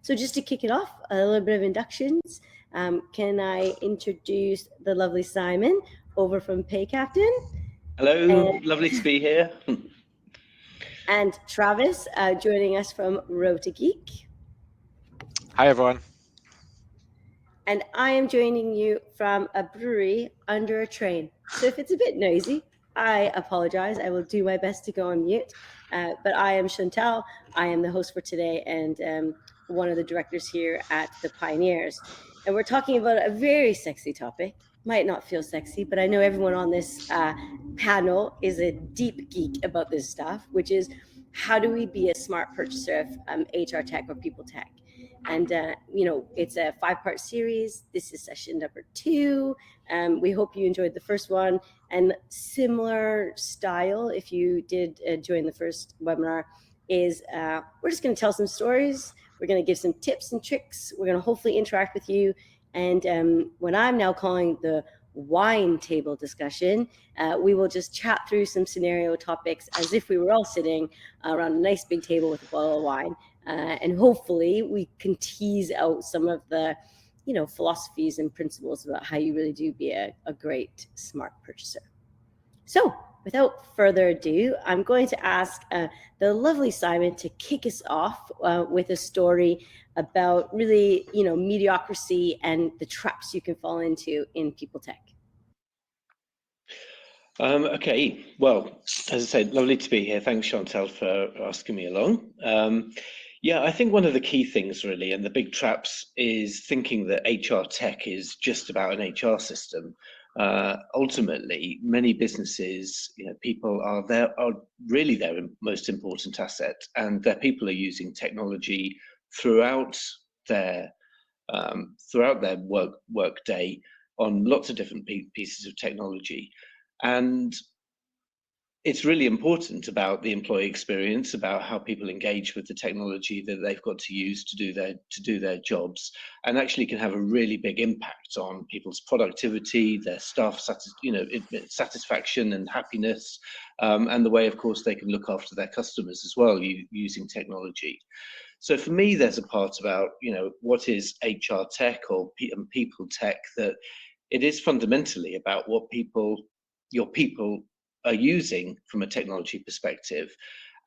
So just to kick it off, a little bit of inductions. Can I introduce the lovely Simon over from PayCaptain? Hello, lovely to be here. And Travis joining us from Rotageek. Hi, everyone. And I am joining you from a brewery under a train. So if it's a bit noisy, I apologize. I will do my best to go on mute. But I am Chantal. I am the host for today and one of the directors here at the Pioneers. And we're talking about a very sexy topic. Might not feel sexy, but I know everyone on this panel is a deep geek about this stuff, which is how do we be a smart purchaser of HR tech or people tech? And, it's a 5-part series. This is session number 2. We hope you enjoyed the first one. And similar style, if you did join the first webinar, is we're just going to tell some stories. We're going to give some tips and tricks. We're going to hopefully interact with you. And what I'm now calling the wine table discussion, we will just chat through some scenario topics as if we were all sitting around a nice big table with a bottle of wine. And hopefully we can tease out some of the, philosophies and principles about how you really do be a great smart purchaser. So without further ado, I'm going to ask the lovely Simon to kick us off with a story about really, mediocrity and the traps you can fall into in people tech. Okay, well, as I said, lovely to be here. Thanks, Chantal, for asking me along. I think one of the key things really, and the big traps, is thinking that HR tech is just about an HR system. Ultimately, many businesses, people are really their most important asset, and their people are using technology throughout their work day on lots of different pieces of technology. And it's really important about the employee experience, about how people engage with the technology that they've got to use to do their jobs, and actually can have a really big impact on people's productivity, their staff satisfaction and happiness, and the way, of course, they can look after their customers as well using technology. So for me, there's a part about what is HR tech or people tech, that it is fundamentally about what your people are using from a technology perspective.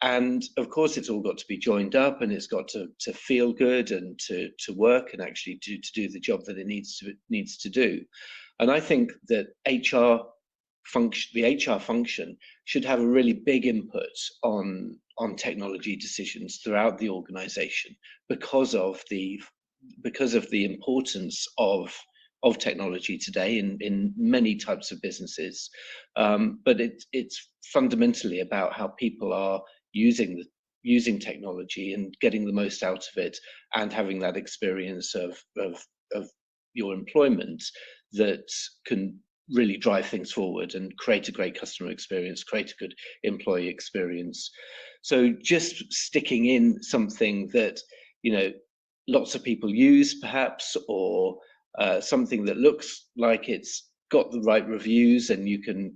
And of course, it's all got to be joined up, and it's got to feel good and to work and actually to do the job that it needs to do. And I think that the HR function should have a really big input on technology decisions throughout the organization because of the importance of technology today in many types of businesses. But it's fundamentally about how people are using technology and getting the most out of it, and having that experience of your employment that can really drive things forward and create a great customer experience, create a good employee experience. So just sticking in something that lots of people use, perhaps, or something that looks like it's got the right reviews, and you can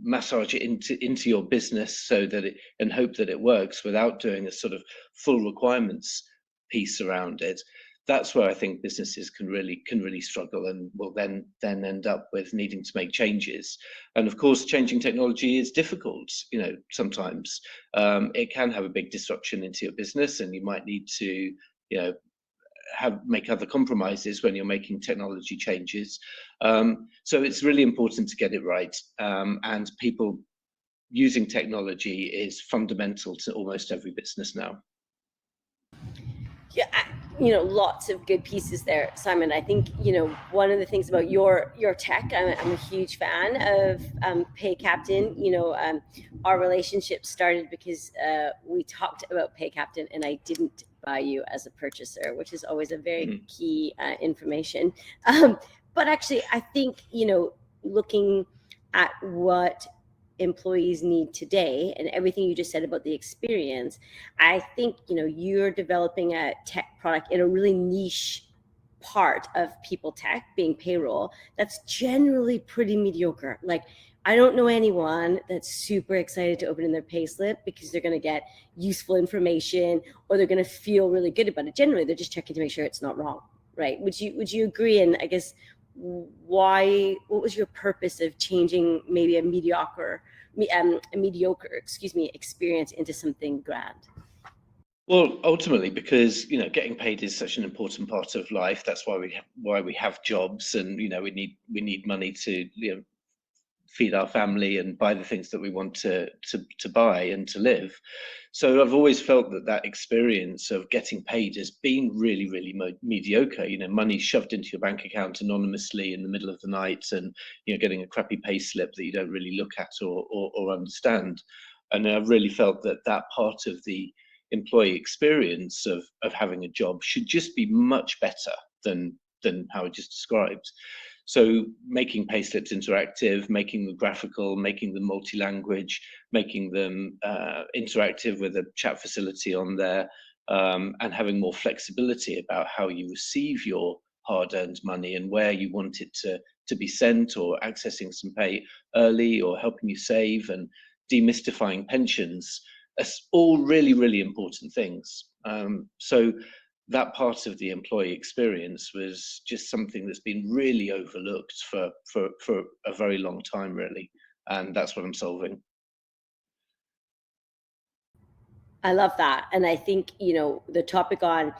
massage it into your business so that and hope that it works without doing a sort of full requirements piece around it. That's where I think businesses can really struggle, and will then end up with needing to make changes. And of course, changing technology is difficult. Sometimes it can have a big disruption into your business, and you might need to make other compromises when you're making technology changes. So it's really important to get it right. And people using technology is fundamental to almost every business now. Yeah, lots of good pieces there, Simon. I think, one of the things about your tech, I'm a huge fan of PayCaptain. Our relationship started because we talked about PayCaptain, and I didn't buy you as a purchaser, which is always a very key information. But actually, I think, looking at what employees need today and everything you just said about the experience, I think you're developing a tech product in a really niche part of people tech, being payroll, that's generally pretty mediocre. Like, I don't know anyone that's super excited to open in their payslip because they're going to get useful information or they're going to feel really good about it. Generally, they're just checking to make sure it's not wrong, right? Would you agree? And I guess what was your purpose of changing maybe a mediocre, experience into something grand? Well, ultimately, because getting paid is such an important part of life. That's why we have jobs, and we need money to feed our family and buy the things that we want to buy and to live. So I've always felt that experience of getting paid has been really, really mediocre. Money shoved into your bank account anonymously in the middle of the night, and getting a crappy pay slip that you don't really look at or understand. And I've really felt that part of the employee experience of having a job should just be much better than how I just described. So making payslips interactive, making them graphical, making them multi-language, making them interactive with a chat facility on there, and having more flexibility about how you receive your hard-earned money and where you want it to be sent, or accessing some pay early, or helping you save, and demystifying pensions. That's all really, really important things. So that part of the employee experience was just something that's been really overlooked for a very long time, really, and that's what I'm solving. I love that. And I think, the topic on,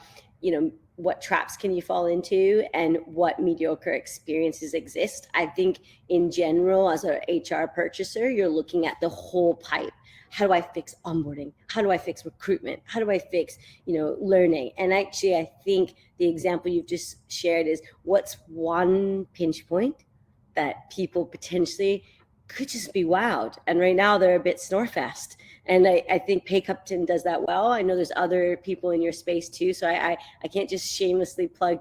what traps can you fall into and what mediocre experiences exist. I think in general, as an HR purchaser, you're looking at the whole pipe. How do I fix onboarding? How do I fix recruitment? How do I fix, learning? And actually, I think the example you've just shared is what's one pinch point that people potentially could just be wowed. And right now they're a bit snorefest. And I think PayCaptain does that well. I know there's other people in your space too, so I can't just shamelessly plug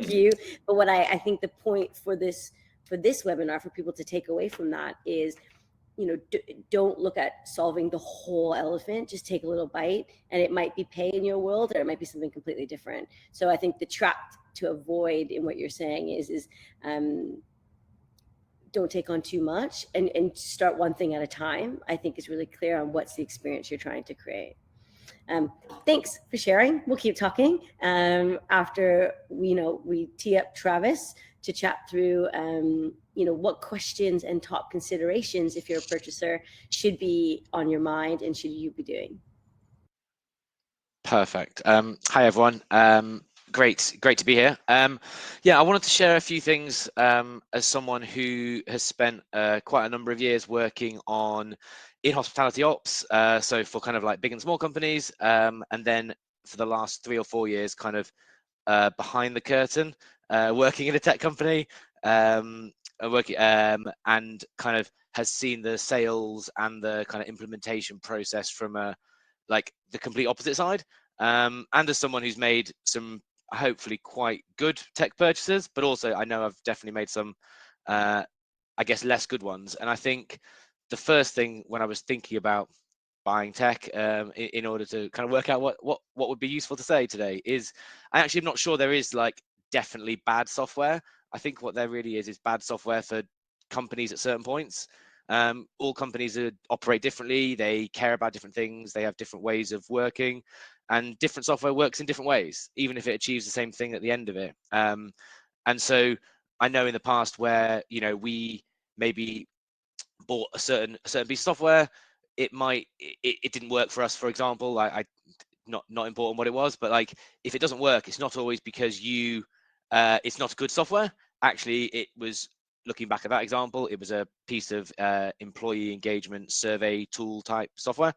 you. But what I think the point for this webinar for people to take away from that is, don't look at solving the whole elephant. Just take a little bite, and it might be pay in your world, or it might be something completely different. So I think the trap to avoid in what you're saying is don't take on too much, and start one thing at a time. I think is really clear on what's the experience you're trying to create. Thanks for sharing. We'll keep talking after we tee up Travis to chat through what questions and top considerations, if you're a purchaser, should be on your mind and should you be doing. Perfect. Hi everyone. Great to be here. Yeah, I wanted to share a few things as someone who has spent quite a number of years working in hospitality ops, so for kind of like big and small companies, and then for the last 3 or 4 years kind of behind the curtain, working in a tech company, and kind of has seen the sales and the kind of implementation process from the complete opposite side. And as someone who's made some hopefully quite good tech purchases, but also I know I've definitely made some, I guess, less good ones. And I think the first thing when I was thinking about buying tech in order to kind of work out what would be useful to say today is I actually am not sure there is definitely bad software. I think what there really is bad software for companies at certain points. All companies operate differently. They care about different things. They have different ways of working, and different software works in different ways, even if it achieves the same thing at the end of it. And so I know in the past where we maybe bought a certain piece of software, it didn't work for us. For example, not important what it was, but if it doesn't work, it's not always because it's not good software. Actually, it was, looking back at that example, it was a piece of employee engagement survey tool type software.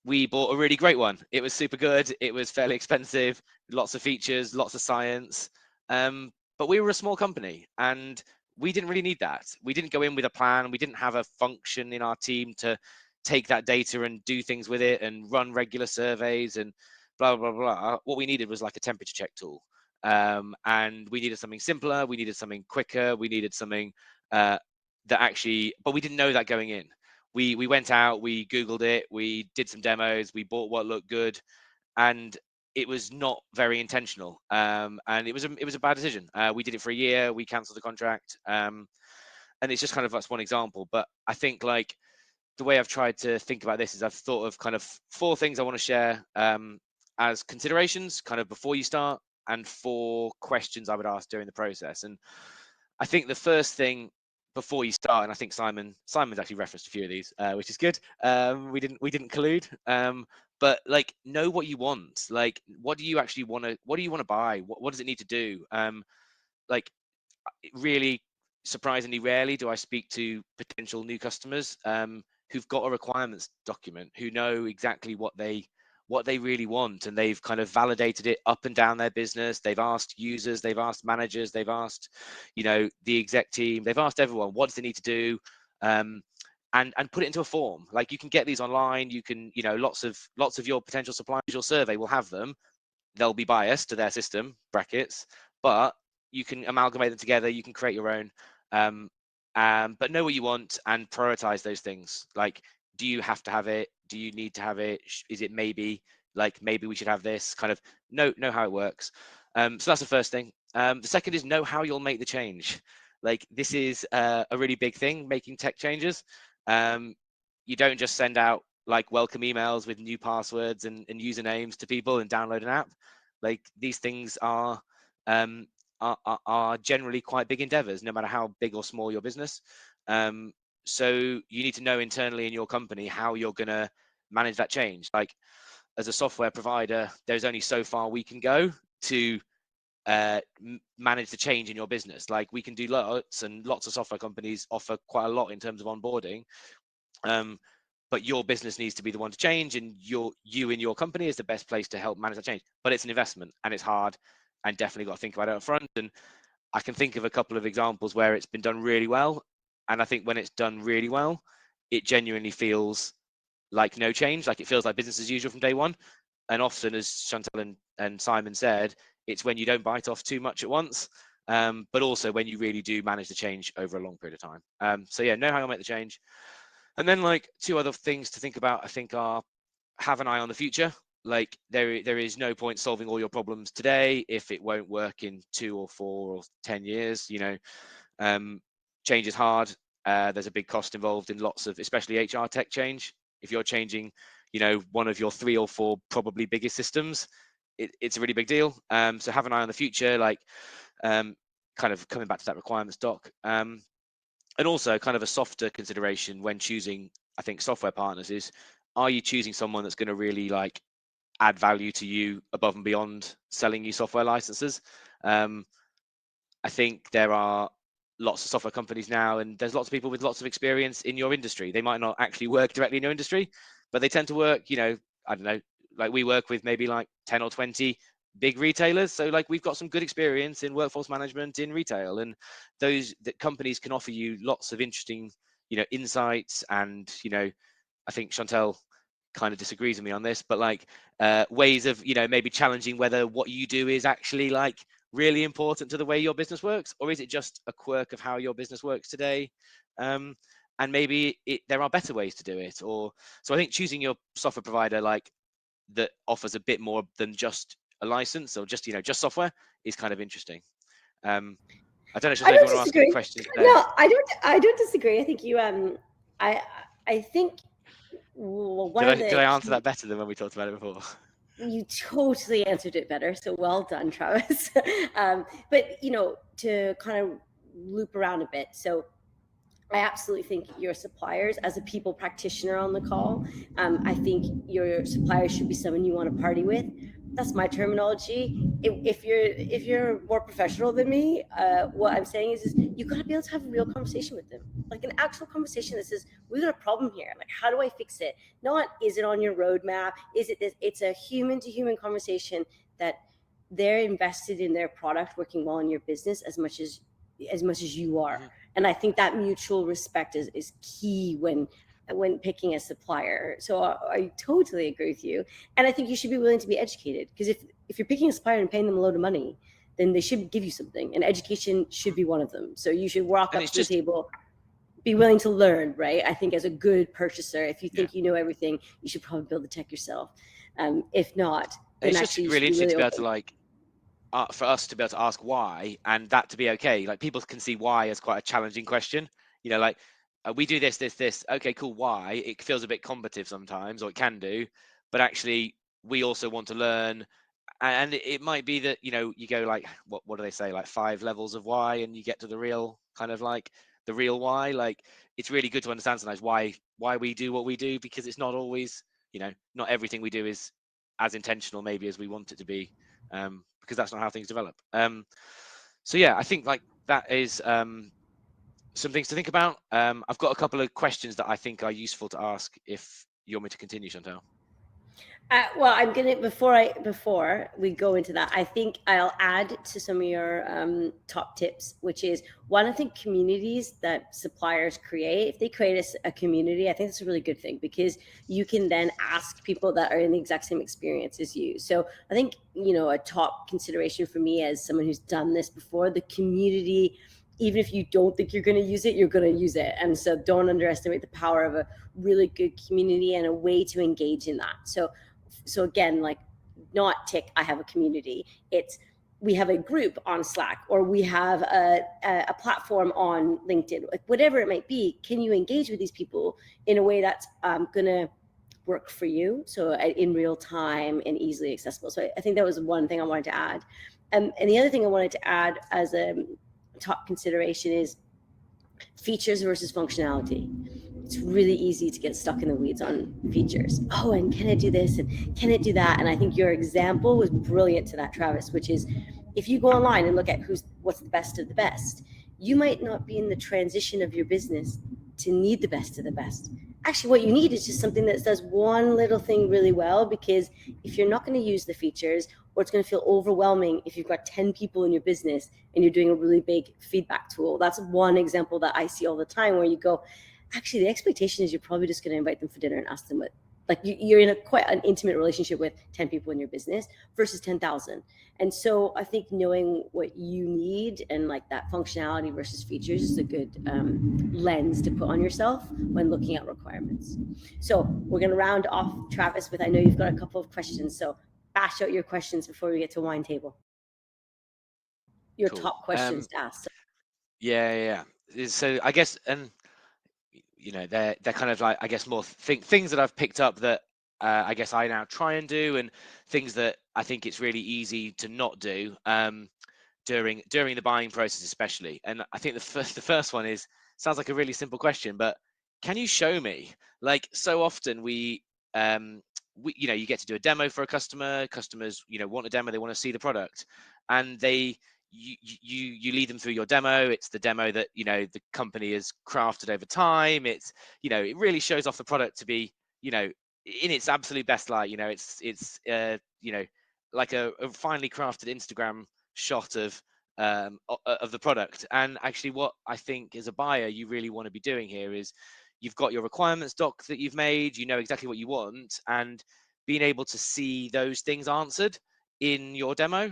We bought a really great one. It was super good. It was fairly expensive, lots of features, lots of science. But we were a small company and we didn't really need that. We didn't go in with a plan. We didn't have a function in our team to take that data and do things with it and run regular surveys and blah, blah, blah. What we needed was a temperature check tool. And we needed something simpler. We needed something quicker. We needed something but we didn't know that going in. We went out, we Googled it, we did some demos, we bought what looked good, and it was not very intentional. And it was a bad decision. We did it for a year, we cancelled the contract. And and it's just kind of that's one example. But I think like the way I've tried to think about this is I've thought of kind of 4 things I want to share as considerations kind of before you start, and 4 questions I would ask during the process. And I think the first thing before you start, and I think Simon's actually referenced a few of these, which is good. We didn't collude, but like know what you want. Like, what do you actually want to? What do you want to buy? What does it need to do? Like, really surprisingly rarely do I speak to potential new customers who've got a requirements document, who know exactly what they really want, and they've kind of validated it up and down their business. They've asked users, they've asked managers, they've asked, you know, the exec team, they've asked everyone what does they need to do, and put it into a form. Like, you can get these online. You can, you know, lots of your potential suppliers, your survey will have them. They'll be biased to their system brackets, but you can amalgamate them together. You can create your own, but know what you want and prioritize those things. Like, do you have to have it? Do you need to have it? Is it maybe we should have this? Kind of know how it works. So that's the first thing. The second is know how you'll make the change. Like, this is a really big thing, making tech changes. You don't just send out like welcome emails with new passwords and usernames to people and download an app. Like, these things are generally quite big endeavors, no matter how big or small your business. So you need to know internally in your company how you're going to manage that change. Like, as a software provider, there's only so far we can go to manage the change in your business. Like, we can do lots, and lots of software companies offer quite a lot in terms of onboarding. But your business needs to be the one to change, and you in your company is the best place to help manage that change. But it's an investment, and it's hard, and definitely got to think about it up front. And I can think of a couple of examples where it's been done really well. And I think when it's done really well, it genuinely feels like no change. Like, it feels like business as usual from day one. And often, as Chantal and Simon said, it's when you don't bite off too much at once, but also when you really do manage the change over a long period of time. So yeah, know how you'll make the change. And then, like, 2 other things to think about, I think, are have an eye on the future. Like, there is no point solving all your problems today if it won't work in 2 or 4 or 10 years. You know, change is hard. There's a big cost involved in lots of, especially HR tech change. If you're changing, you know, one of your 3 or 4 probably biggest systems, it's a really big deal. So have an eye on the future. Like, kind of coming back to that requirements doc. And also, kind of a softer consideration when choosing, I think, software partners is, are you choosing someone that's going to really like add value to you above and beyond selling you software licenses? I think there are lots of software companies now, and there's lots of people with lots of experience in your industry. They might not actually work directly in your industry, but they tend to work, you know, I don't know, like we work with maybe like 10 or 20 big retailers. So like, we've got some good experience in workforce management in retail, and that companies can offer you lots of interesting, you know, insights. And, you know, I think Chantal kind of disagrees with me on this, but like ways of, you know, maybe challenging whether what you do is actually like really important to the way your business works, or is it just a quirk of how your business works today? And maybe there are better ways to do it. Or so I think choosing your software provider like that offers a bit more than just a license, or just, you know, just software, is kind of interesting. I don't know, Chantal, if you want to ask any questions there. No, I don't disagree. I think you I think one of the did I answer that better than when we talked about it before? You totally answered it better. So well done, Travis. But, you know, to kind of loop around a bit. So I absolutely think your suppliers, as a people practitioner on the call, I think your suppliers should be someone you want to party with. That's my terminology. If you're more professional than me, what I'm saying is you got to be able to have a real conversation with them, like an actual conversation that says, we got a problem here. Like, how do I fix it? Not, is it on your roadmap? Is it this? It's a human to human conversation that they're invested in their product working well in your business as much as you are. Mm-hmm. And I think that mutual respect is key when picking a supplier. So I totally agree with you. And I think you should be willing to be educated, because if you're picking a supplier and paying them a load of money, then they should give you something, and education should be one of them. So you should walk up to the table, be willing to learn, right? I think as a good purchaser, if you think you know everything, you should probably build the tech yourself. If not, then it's just really interesting to be able to like, for us to be able to ask why, and that to be okay. Like, people can see why as quite a challenging question. you know, like we do this, okay, cool, why? It feels a bit combative sometimes, or it can do, but actually we also want to learn. And it might be that, you know, you go like, what do they say, like 5 levels of why, and you get to the real kind of like the real why. Like, it's really good to understand sometimes why we do what we do, because it's not always, you know, not everything we do is as intentional maybe as we want it to be, because that's not how things develop. So yeah, I think like that is some things to think about. I've got a couple of questions that I think are useful to ask if you want me to continue, Chantal. Well, I'm gonna before we go into that, I think I'll add to some of your top tips, which is one. I think communities that suppliers create, if they create a community, I think that's a really good thing, because you can then ask people that are in the exact same experience as you. So I think, you know, a top consideration for me as someone who's done this before, the community. Even if you don't think you're going to use it, you're going to use it. And so don't underestimate the power of a really good community and a way to engage in that. So again, like, not tick, I have a community. It's, we have a group on Slack, or we have a platform on LinkedIn, like whatever it might be. Can you engage with these people in a way that's going to work for you, so in real time and easily accessible? So I think that was one thing I wanted to add. And the other thing I wanted to add as a top consideration is features versus functionality. It's really easy to get stuck in the weeds on features. Oh, and can it do this, and can it do that? And I think your example was brilliant to that, Travis, which is, if you go online and look at what's the best of the best, you might not be in the transition of your business to need the best of the best. Actually, what you need is just something that does one little thing really well, because if you're not going to use the features, or it's going to feel overwhelming if you've got 10 people in your business and you're doing a really big feedback tool. That's one example that I see all the time, where you go, actually, the expectation is you're probably just going to invite them for dinner and ask them what, like, you're in quite an intimate relationship with 10 people in your business versus 10,000. And so I think knowing what you need and like that functionality versus features is a good lens to put on yourself when looking at requirements. So we're going to round off, Travis, with, I know you've got a couple of questions, so bash out your questions before we get to wine table. Your Cool. top questions to ask. Yeah. So I guess, and you know, they're kind of like, I guess, more things that I've picked up that I guess I now try and do, and things that I think it's really easy to not do during the buying process, especially. And I think the first one is, sounds like a really simple question, but can you show me? Like, so often we you know, you get to do a demo for a customer. Customers, you know, want a demo, they want to see the product, and you lead them through your demo. It's the demo that, you know, the company has crafted over time. It's, you know, it really shows off the product to be, you know, in its absolute best light. You know, it's you know, like a finely crafted Instagram shot of the product. And actually, what I think as a buyer you really want to be doing here is, you've got your requirements doc that you've made, you know exactly what you want, and being able to see those things answered in your demo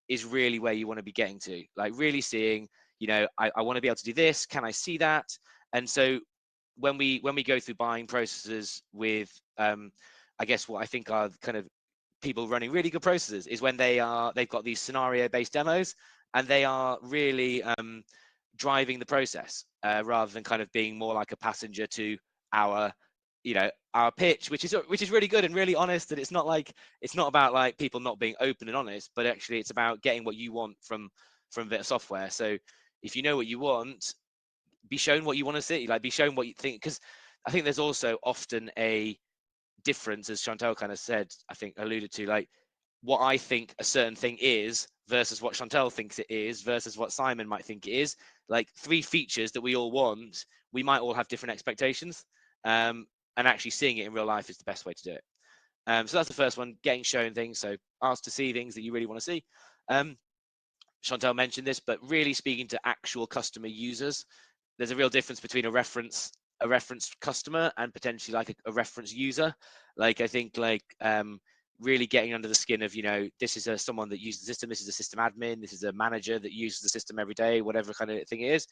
is really where you want to be getting to. Like, really seeing, you know, I want to be able to do this, can I see that? And so when we go through buying processes with I guess what I think are kind of people running really good processes, is when they've got these scenario based demos, and they are really driving the process, rather than kind of being more like a passenger to our, you know, our pitch, which is really good and really honest. And it's not about like people not being open and honest, but actually it's about getting what you want from a bit of software. So if you know what you want, be shown what you want to see, like be shown what you think. Because I think there's also often a difference, as Chantal kind of said, I think alluded to, like what I think a certain thing is versus what Chantal thinks it is versus what Simon might think it is. Like 3 features that we all want, we might all have different expectations, and actually seeing it in real life is the best way to do it. So that's the first one, getting shown things. So ask to see things that you really want to see. Chantal mentioned this, but really speaking to actual customer users. There's a real difference between a reference customer and potentially like a reference user. Like, I think like really getting under the skin of, you know, this is someone that uses the system, this is a system admin, this is a manager that uses the system every day, whatever kind of thing it is.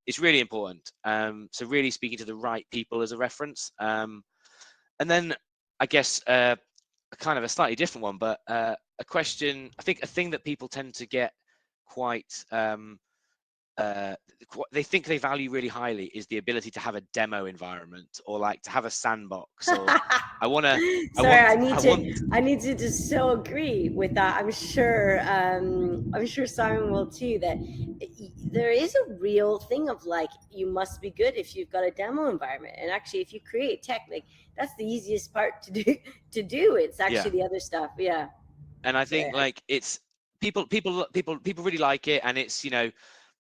It's really important. So really speaking to the right people as a reference. And then I guess kind of a slightly different one, but a question, I think a thing that people tend to get quite they think they value really highly is the ability to have a demo environment, or like to have a sandbox, or I need to just so agree with that. I'm sure Simon will too, that there is a real thing of like, you must be good if you've got a demo environment. And actually, if you create tech, like, that's the easiest part to do. It's actually the other stuff. Yeah. And I think like it's people really like it, and it's, you know,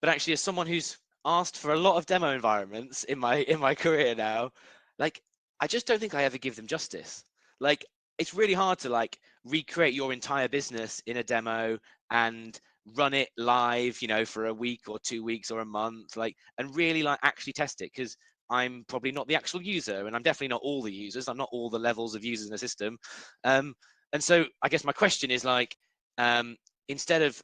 but actually, as someone who's asked for a lot of demo environments in my career now, like, I just don't think I ever give them justice. Like, it's really hard to like recreate your entire business in a demo and run it live, you know, for a week or 2 weeks or a month, like, and really like actually test it, because I'm probably not the actual user, and I'm definitely not all the users. I'm not all the levels of users in the system. And so I guess my question is like, instead of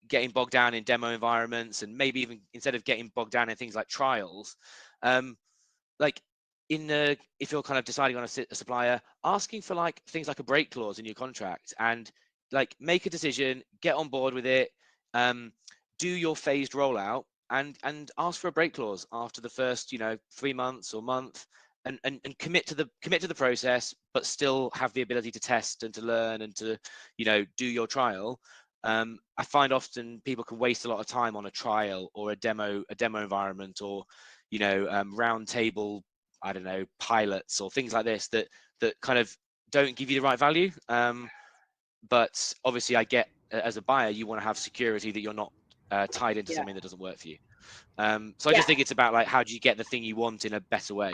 getting bogged down in demo environments, and maybe even instead of getting bogged down in things like trials, like if you're kind of deciding on a supplier, asking for like things like a break clause in your contract, and like make a decision, get on board with it, do your phased rollout, and ask for a break clause after the first, you know, 3 months or month, and commit to the process, but still have the ability to test and to learn and to, you know, do your trial. I find often people can waste a lot of time on a trial or a demo environment, or, you know, round table, I don't know, pilots or things like this that kind of don't give you the right value. But obviously, I get, as a buyer, you want to have security that you're not tied into something that doesn't work for you. So I just think it's about like, how do you get the thing you want in a better way?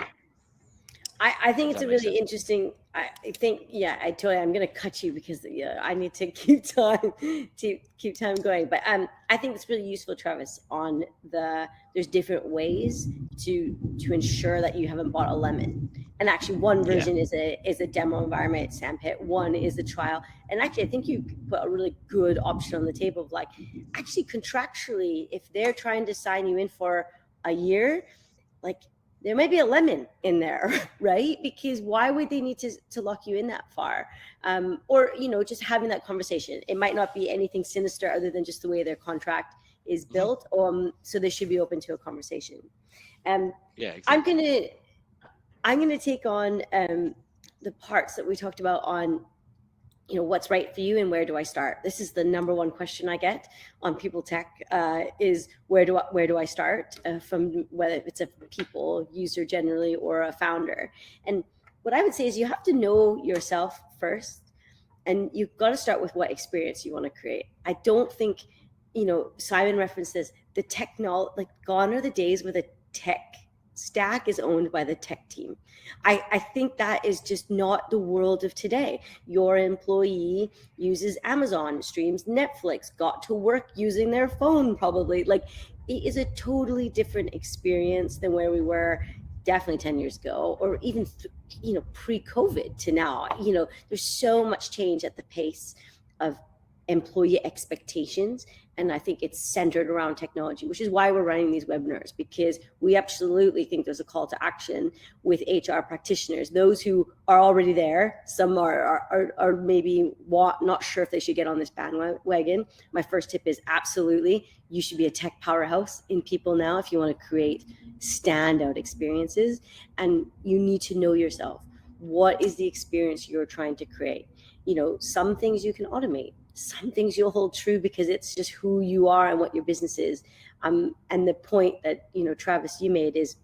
I think it's a really interesting. I think, I'm going to cut you because I need to keep time going. But I think it's really useful, Travis, on there's different ways to ensure that you haven't bought a lemon. And actually, one version is a demo environment, sandpit. One is the trial. And actually, I think you put a really good option on the table of like, actually contractually, if they're trying to sign you in for a year, like, there might be a lemon in there, right? Because why would they need to lock you in that far? Or, you know, just having that conversation. It might not be anything sinister other than just the way their contract is built. So they should be open to a conversation. Exactly. I'm gonna take on the parts that we talked about on, you know, what's right for you and where do I start? This is the number one question I get on People Tech, is where do I start, from whether it's a people user generally or a founder. And what I would say is you have to know yourself first, and you've got to start with what experience you want to create. I don't think, you know, Simon referenced this, the technology, like, gone are the days where the tech stack is owned by the tech team. I think that is just not the world of today. Your employee uses Amazon, streams Netflix, got to work using their phone probably. Like, it is a totally different experience than where we were definitely 10 years ago, or even pre-COVID to now. You know, there's so much change at the pace of employee expectations, and I think it's centered around technology, which is why we're running these webinars, because we absolutely think there's a call to action with HR practitioners, those who are already there. Some are maybe not sure if they should get on this bandwagon. My first tip is absolutely, you should be a tech powerhouse in people now if you want to create standout experiences. And you need to know yourself. What is the experience you're trying to create? You know, some things you can automate, some things you'll hold true because it's just who you are and what your business is. And the point that, you know, Travis, you made is,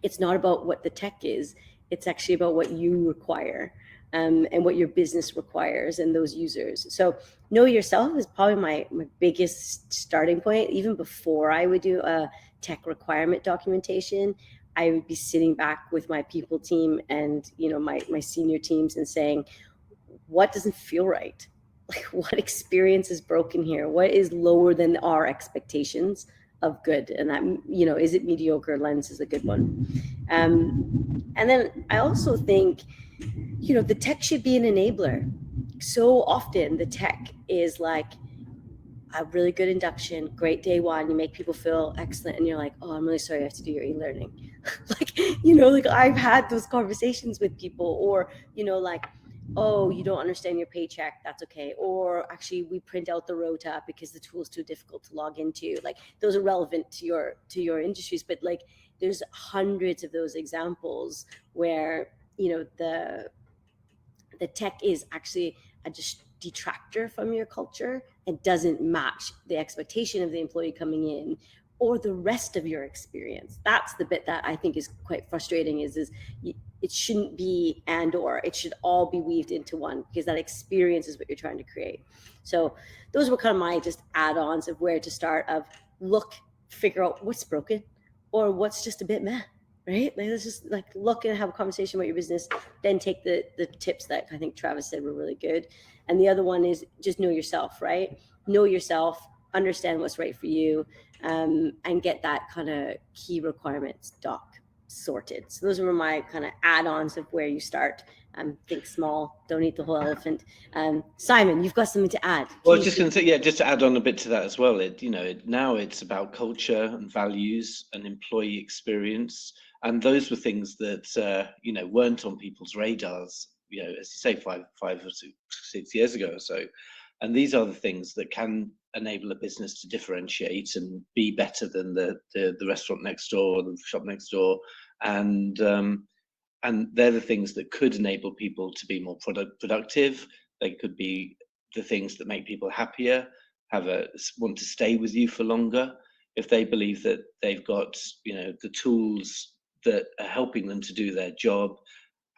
it's not about what the tech is, it's actually about what you require, and what your business requires and those users. So know yourself is probably my biggest starting point. Even before I would do a tech requirement documentation, I would be sitting back with my people team and, you know, my senior teams and saying, what doesn't feel right? Like, what experience is broken here? What is lower than our expectations of good? And that, you know, is it mediocre? Lens is a good one. And then I also think, you know, the tech should be an enabler. So often the tech is like a really good induction, great day one, you make people feel excellent, and you're like, oh, I'm really sorry you have to do your e-learning. Like, you know, like, I've had those conversations with people. Or, you know, like, oh, you don't understand your paycheck, that's okay. Or actually, we print out the rota because the tool's too difficult to log into. Like, those are relevant to your industries, but like there's hundreds of those examples where, the tech is actually a just detractor from your culture and doesn't match the expectation of the employee coming in or the rest of your experience. That's the bit that I think is quite frustrating. Is it shouldn't be and or, it should all be weaved into one, because that experience is what you're trying to create. So those were kind of my just add-ons of where to start, of look, figure out what's broken or what's just a bit meh, right? Like, let's just like look and have a conversation about your business, then take the tips that I think Travis said were really good. And the other one is just know yourself, right? Know yourself, understand what's right for you, and get that kind of key requirements doc sorted. So those were my kind of add-ons of where you start. Think small, don't eat the whole elephant. Simon, you've got something to add. Well, I was just going to say, yeah, just to add on a bit to that as well. Now it's about culture and values and employee experience, and those were things that weren't on people's radars. As you say, five or 6 years ago or so, and these are the things that can enable a business to differentiate and be better than the restaurant next door or the shop next door, and they're the things that could enable people to be more productive. They could be the things that make people happier, want to stay with you for longer, if they believe that they've got the tools that are helping them to do their job,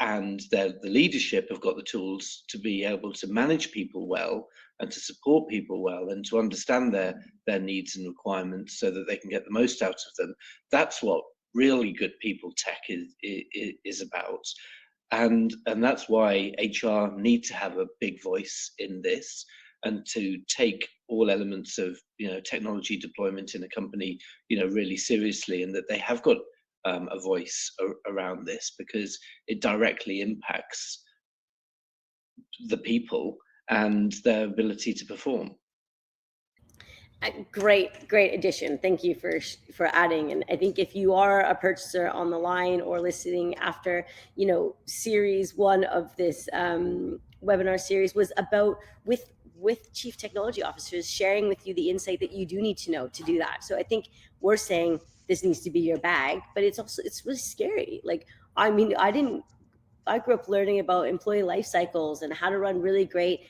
and the leadership have got the tools to be able to manage people well and to support people well and to understand their needs and requirements so that they can get the most out of them. That's what really good people tech is about. And that's why HR need to have a big voice in this, and to take all elements of technology deployment in a company really seriously, and that they have got a voice around this, because it directly impacts the people and their ability to perform. Great addition. Thank you for adding. And I think if you are a purchaser on the line or listening after, series 1 of this webinar series was about with chief technology officers sharing with you the insight that you do need to know to do that. So I think we're saying this needs to be your bag, but it's really scary. Like, I mean, I grew up learning about employee life cycles and how to run really great,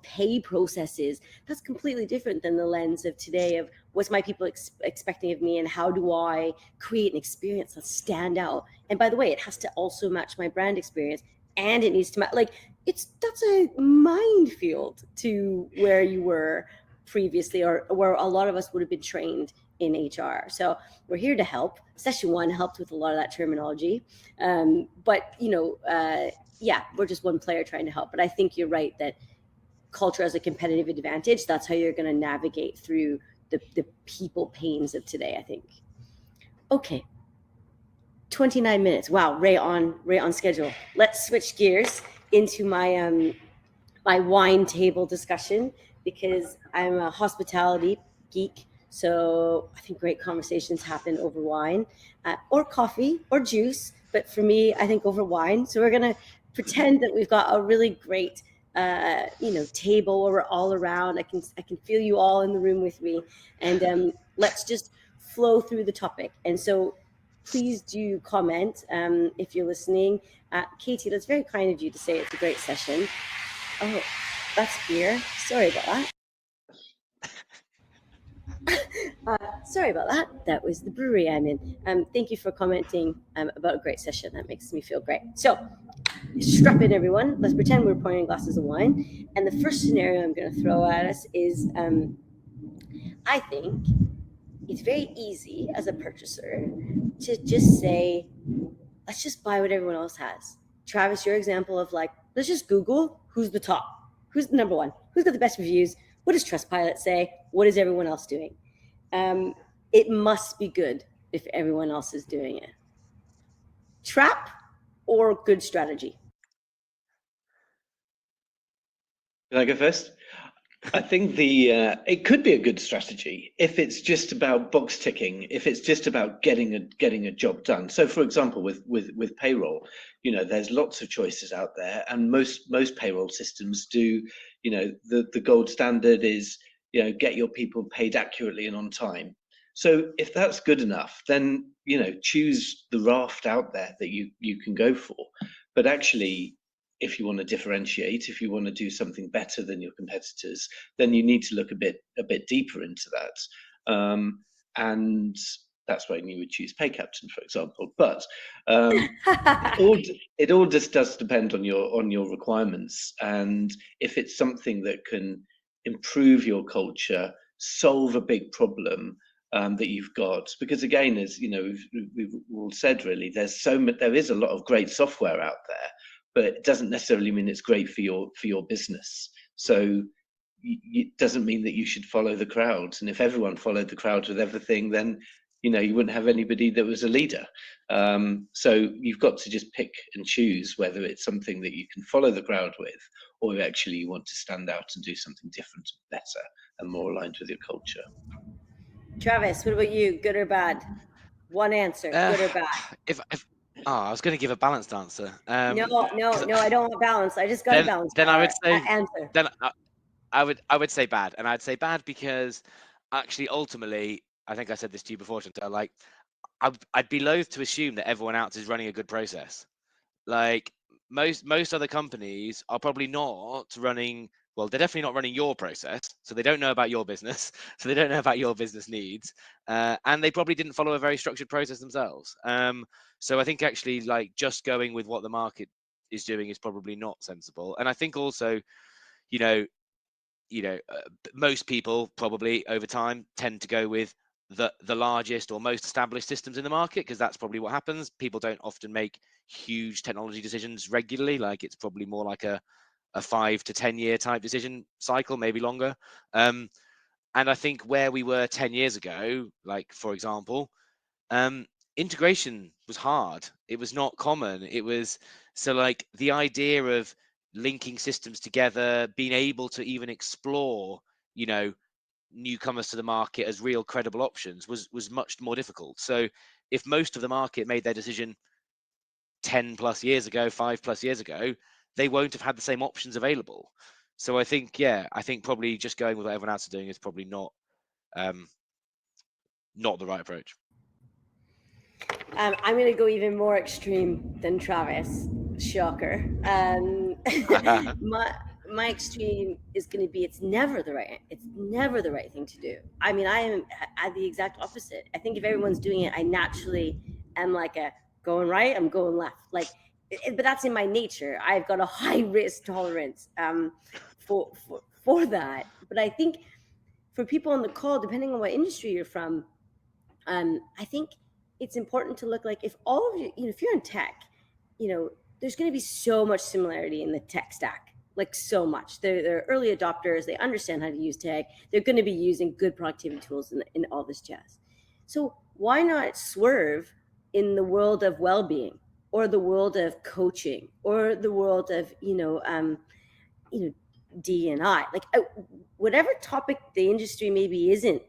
pay processes. That's completely different than the lens of today of what's my people expecting of me, and how do I create an experience that stand out. And by the way, it has to also match my brand experience, and it needs to match, that's a minefield to where you were previously, or where a lot of us would have been trained in HR. So we're here to help. Session 1 helped with a lot of that terminology. But we're just one player trying to help. But I think you're right that culture as a competitive advantage, that's how you're going to navigate through the people pains of today, I think. Okay. 29 minutes. Wow, right on schedule. Let's switch gears into my my wine table discussion, because I'm a hospitality geek. So I think great conversations happen over wine, or coffee or juice. But for me, I think over wine. So we're going to pretend that we've got a really great, table where we're all around. I can feel you all in the room with me. And let's just flow through the topic. And so please do comment if you're listening. Katie, that's very kind of you to say it's a great session. Oh, that's beer. Sorry about that. Sorry about that. That was the brewery I'm in. Thank you for commenting about a great session. That makes me feel great. So, strap in, everyone. Let's pretend we're pouring glasses of wine. And the first scenario I'm going to throw at us is, I think it's very easy as a purchaser to just say, let's just buy what everyone else has. Travis, your example of let's just Google who's the top, who's the number one, who's got the best reviews, what does Trustpilot say, what is everyone else doing? It must be good if everyone else is doing it. Trap or good strategy? Can I go first? I think it could be a good strategy if it's just about box ticking, if it's just about getting a job done. So, for example, with payroll, there's lots of choices out there, and most payroll systems do. The gold standard is get your people paid accurately and on time. So, if that's good enough, then choose the raft out there that you can go for. But actually, if you want to differentiate, if you want to do something better than your competitors, then you need to look a bit deeper into that, and that's when you would choose PayCaptain, for example. But it all just does depend on your requirements, and if it's something that can improve your culture, solve a big problem that you've got. Because again, as we've all said, really, there is a lot of great software out there, but it doesn't necessarily mean it's great for your business. So it doesn't mean that you should follow the crowd. And if everyone followed the crowd with everything, then you wouldn't have anybody that was a leader. So you've got to just pick and choose whether it's something that you can follow the crowd with, or actually you want to stand out and do something different, better, and more aligned with your culture. Travis, what about you? Good or bad? One answer, good or bad? I was going to give a balanced answer. No, I don't want balance. I just got a balance. Then I would say answer. Then I would say bad, and I'd say bad because actually, ultimately, I think I said this to you before, Chantal. Like, I'd be loath to assume that everyone else is running a good process. Like most other companies are probably not running. Well, they're definitely not running your process, so they don't know about your business, so they don't know about your business needs, and they probably didn't follow a very structured process themselves. So I think actually, like, just going with what the market is doing is probably not sensible. And I think also, most people probably over time tend to go with the largest or most established systems in the market, because that's probably what happens. People don't often make huge technology decisions regularly. Like, it's probably more like a 5 to 10 year type decision cycle, maybe longer. And I think where we were 10 years ago, like, for example, integration was hard. It was not common. It was so, like, the idea of linking systems together, being able to even explore, newcomers to the market as real credible options was much more difficult. So if most of the market made their decision 10 plus years ago, 5 plus years ago, they won't have had the same options available. So I think probably just going with what everyone else is doing is probably not the right approach. I'm going to go even more extreme than Travis. Shocker. My extreme is going to be it's never the right thing to do. I mean, I am at the exact opposite. I think if everyone's doing it, I naturally am like a going right, I'm going left. Like, but that's in my nature. I've got a high risk tolerance for that. But I think for people on the call, depending on what industry you're from, I think it's important to look like if all of you, if you're in tech, there's going to be so much similarity in the tech stack, like so much. They're early adopters. They understand how to use tech. They're going to be using good productivity tools in all this jazz. So why not swerve in the world of well-being, or the world of coaching, or the world of D&I, like whatever topic the industry maybe isn't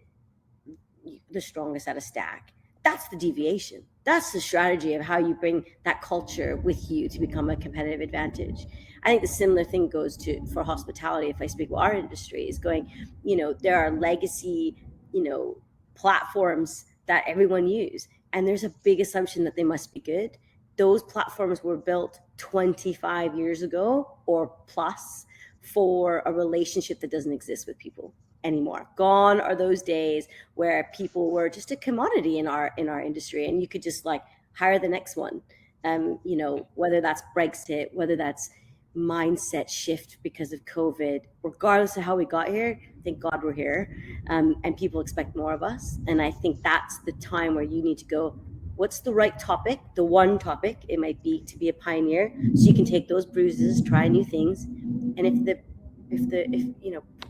the strongest at a stack. That's the deviation. That's the strategy of how you bring that culture with you to become a competitive advantage. I think the similar thing goes for hospitality. If I speak about our industry, is going, there are legacy, platforms that everyone use, and there's a big assumption that they must be good. Those platforms were built 25 years ago or plus for a relationship that doesn't exist with people anymore. Gone are those days where people were just a commodity in our industry, and you could just like hire the next one. Whether that's Brexit, whether that's mindset shift because of COVID, regardless of how we got here, thank God we're here, and people expect more of us. And I think that's the time where you need to go, what's the right topic, the one topic it might be to be a pioneer, so you can take those bruises, try new things. And if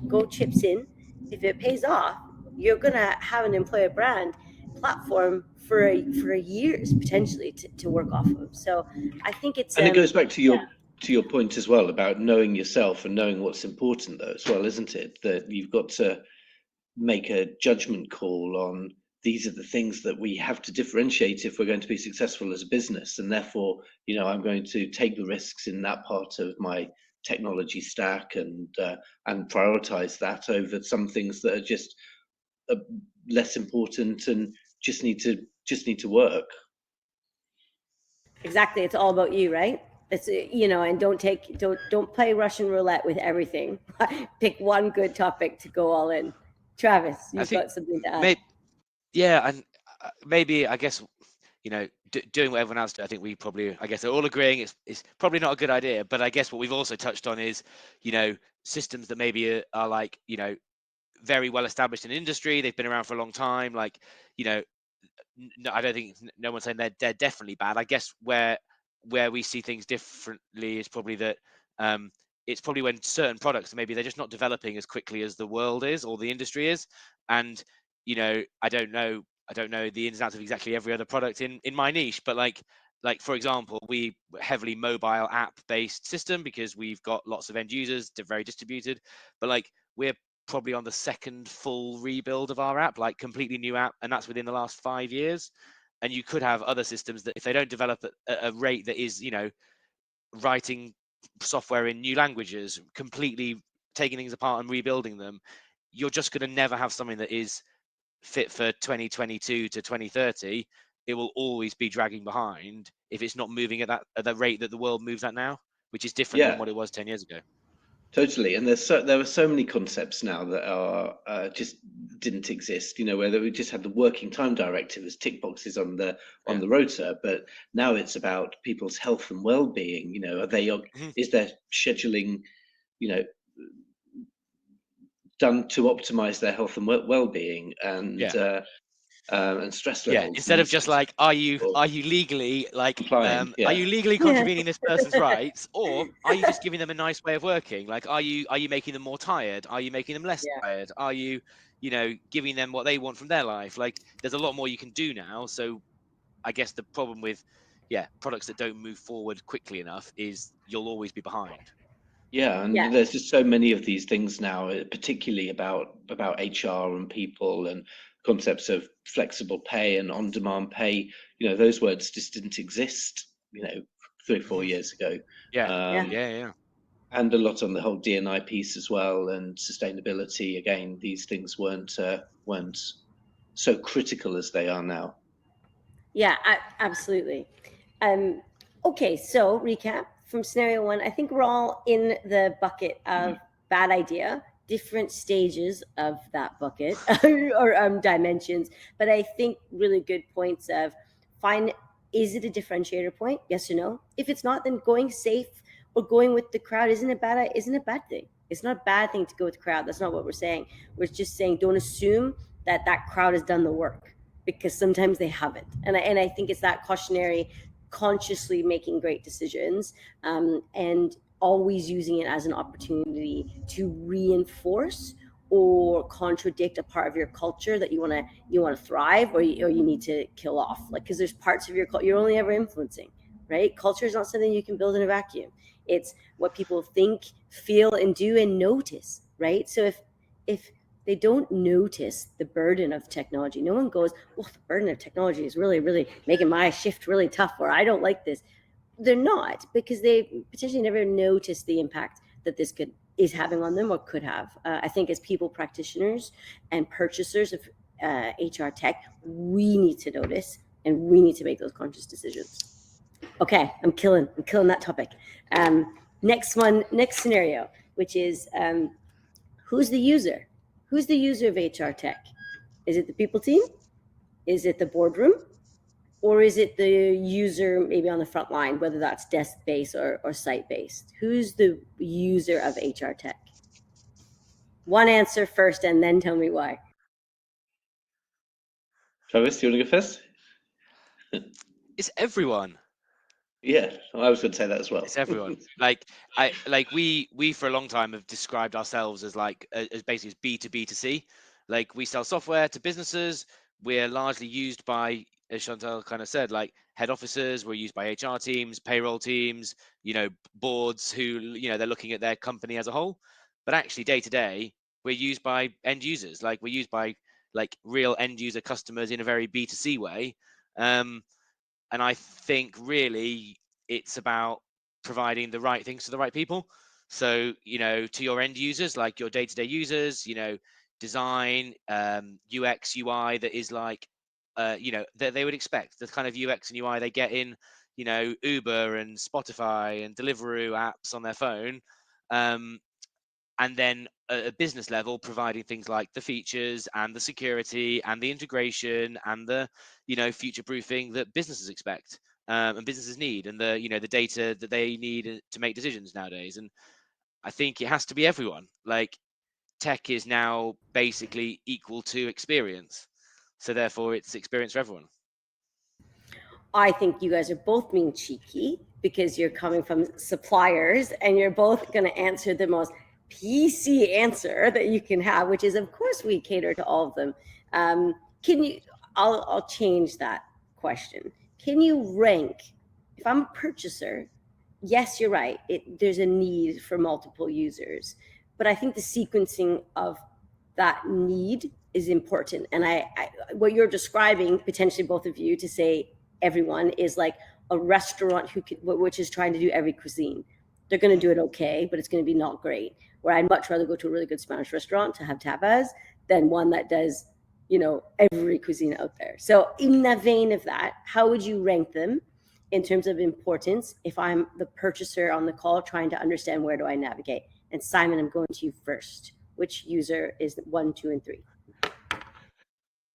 Go chips in, if it pays off, you're gonna have an employer brand platform for years potentially to work off of. So I think it's and it goes back to your to your point as well about knowing yourself and knowing what's important though as well, isn't it? That you've got to make a judgment call on these are the things that we have to differentiate if we're going to be successful as a business, and therefore, I'm going to take the risks in that part of my technology stack and prioritize that over some things that are just less important and just need to work. Exactly. It's all about you, right? It's and don't play Russian roulette with everything. Pick one good topic to go all in. Travis, I you've think got something to add. yeah, and maybe I guess doing what everyone else do. I think we probably, I guess, are all agreeing it's probably not a good idea. But I guess what we've also touched on is systems that maybe are like very well established in industry. They've been around for a long time. Like no, I don't think no one's saying they're definitely bad. I guess where we see things differently is probably that it's probably when certain products maybe they're just not developing as quickly as the world is or the industry is, and I don't know the ins and outs of exactly every other product in my niche, but like for example, we heavily mobile app based system because we've got lots of end users, they're very distributed, but like we're probably on the second full rebuild of our app, like completely new app, and that's within the last 5 years. And you could have other systems that if they don't develop at a rate that is writing software in new languages, completely taking things apart and rebuilding them, you're just going to never have something that is fit for 2022 to 2030. It will always be dragging behind if it's not moving at the rate that the world moves at now, which is different than what it was 10 years ago. Totally, and there are so many concepts now that are just didn't exist. Where we just had the working time directive as tick boxes on the rotor, but now it's about people's health and well-being. Is their scheduling, done to optimize their health and well-being and stress levels? Instead of just like, are you legally compliant? Are you legally contravening this person's rights, or are you just giving them a nice way of working? Like, are you making them more tired? Are you making them less tired? Are you giving them what they want from their life? Like, there's a lot more you can do now. So I guess the problem with products that don't move forward quickly enough is you'll always be behind. Yeah, and there's just so many of these things now, particularly about HR and people and concepts of flexible pay and on-demand pay. Those words just didn't exist, 3 or 4 years ago. Yeah. And a lot on the whole D&I piece as well, and sustainability. Again, these things weren't so critical as they are now. Yeah, absolutely. Okay, so recap from scenario one. I think we're all in the bucket of bad idea, different stages of that bucket or dimensions. But I think really good points of is it a differentiator point? Yes or no? If it's not, then going safe or going with the crowd isn't a bad thing. It's not a bad thing to go with the crowd. That's not what we're saying. We're just saying don't assume that crowd has done the work, because sometimes they haven't. And I think it's that cautionary, consciously making great decisions, and always using it as an opportunity to reinforce or contradict a part of your culture that you want to thrive, or you need to kill off. Like, because there's parts of your culture you're only ever influencing, right? Culture is not something you can build in a vacuum. It's what people think, feel, and do and notice, right? So if they don't notice the burden of technology, no one goes, well, the burden of technology is really, really making my shift really tough, or I don't like this. They're not, because they potentially never noticed the impact that this is having on them or could have. I think as people practitioners and purchasers of HR tech, we need to notice and we need to make those conscious decisions. Okay, I'm killing that topic. Next scenario, which is who's the user? Who's the user of HR tech? Is it the people team? Is it the boardroom? Or is it the user maybe on the front line, whether that's desk-based or site-based? Who's the user of HR tech? One answer first, and then tell me why. Travis, do you want to go first? It's everyone. Yeah, I was going to say that as well. It's everyone. We for a long time have described ourselves as basically as B2B2C. Like, we sell software to businesses. We're largely used by as Chantal kind of said, like head officers were used by HR teams, payroll teams, boards who, they're looking at their company as a whole. But actually day to day, we're used by end users, like we're used by like real end user customers in a very B2C way. And I think really it's about providing the right things to the right people. So, to your end users, like your day-to-day users, design, UX, UI that is like, that they would expect the kind of UX and UI they get in, Uber and Spotify and Deliveroo apps on their phone. And then at a business level, providing things like the features and the security and the integration and the, future proofing that businesses expect and businesses need, and the, the data that they need to make decisions nowadays. And I think it has to be everyone. Like tech is now basically equal to experience. So therefore it's experience for everyone. I think you guys are both being cheeky because you're coming from suppliers and you're both going to answer the most PC answer that you can have, which is, of course, we cater to all of them. I'll change that question. Can you rank, if I'm a purchaser, yes, you're right, there's a need for multiple users, but I think the sequencing of that need is important. And what you're describing, potentially both of you, to say everyone, is like a restaurant which is trying to do every cuisine. They're going to do it okay, but it's going to be not great. Where I'd much rather go to a really good Spanish restaurant to have tapas than one that does, every cuisine out there. So in the vein of that, how would you rank them in terms of importance if I'm the purchaser on the call trying to understand where do I navigate? And Simon, I'm going to you first. Which user is 1, 2, and 3?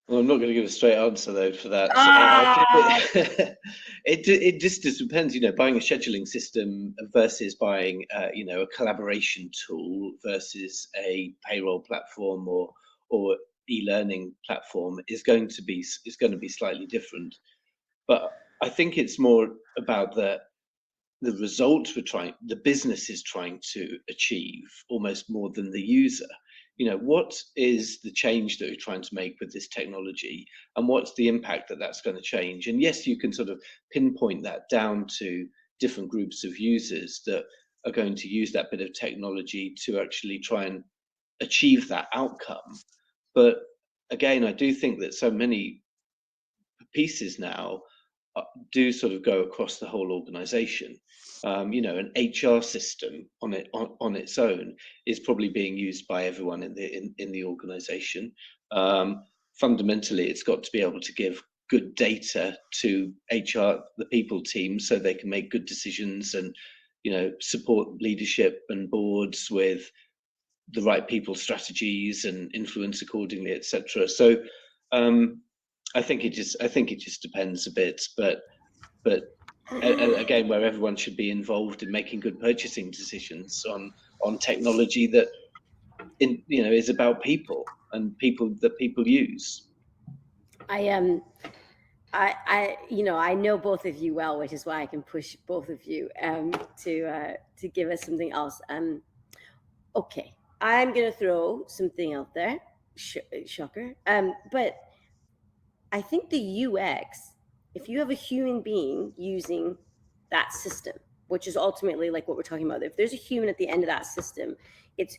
Well, I'm not going to give a straight answer though for that. It just depends, buying a scheduling system versus buying, a collaboration tool versus a payroll platform or e-learning platform is going to be slightly different. But I think it's more about the result the business is trying to achieve almost more than the user. What is the change that you're trying to make with this technology, and what's the impact that's going to change? And yes, you can sort of pinpoint that down to different groups of users that are going to use that bit of technology to actually try and achieve that outcome. But again, I do think that so many pieces now do sort of go across the whole organization. An HR system on its own is probably being used by everyone in the organization. Fundamentally, it's got to be able to give good data to HR, the people team, so they can make good decisions and support leadership and boards with the right people strategies and influence accordingly, etc. So I think it just depends a bit, but again, where everyone should be involved in making good purchasing decisions on technology that is about people and that people use. I know both of you well, which is why I can push both of you to give us something else. Okay, I'm gonna throw something out there. Shocker. But I think the UX, if you have a human being using that system, which is ultimately like what we're talking about, if there's a human at the end of that system, it's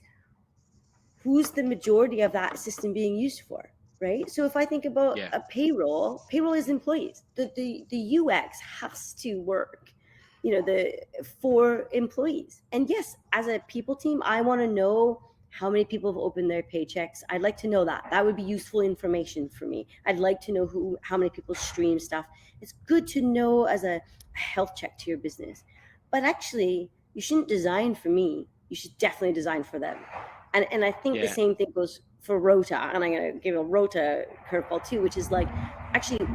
who's the majority of that system being used for, right? So if I think about a payroll is employees. The UX has to work, for employees. And yes, as a people team, I want to know how many people have opened their paychecks. I'd like to know that. That would be useful information for me. I'd like to know how many people stream stuff. It's good to know as a health check to your business. But actually, you shouldn't design for me. You should definitely design for them. And I think the same thing goes for Rota. And I'm going to give a Rota curveball too, which is like, actually,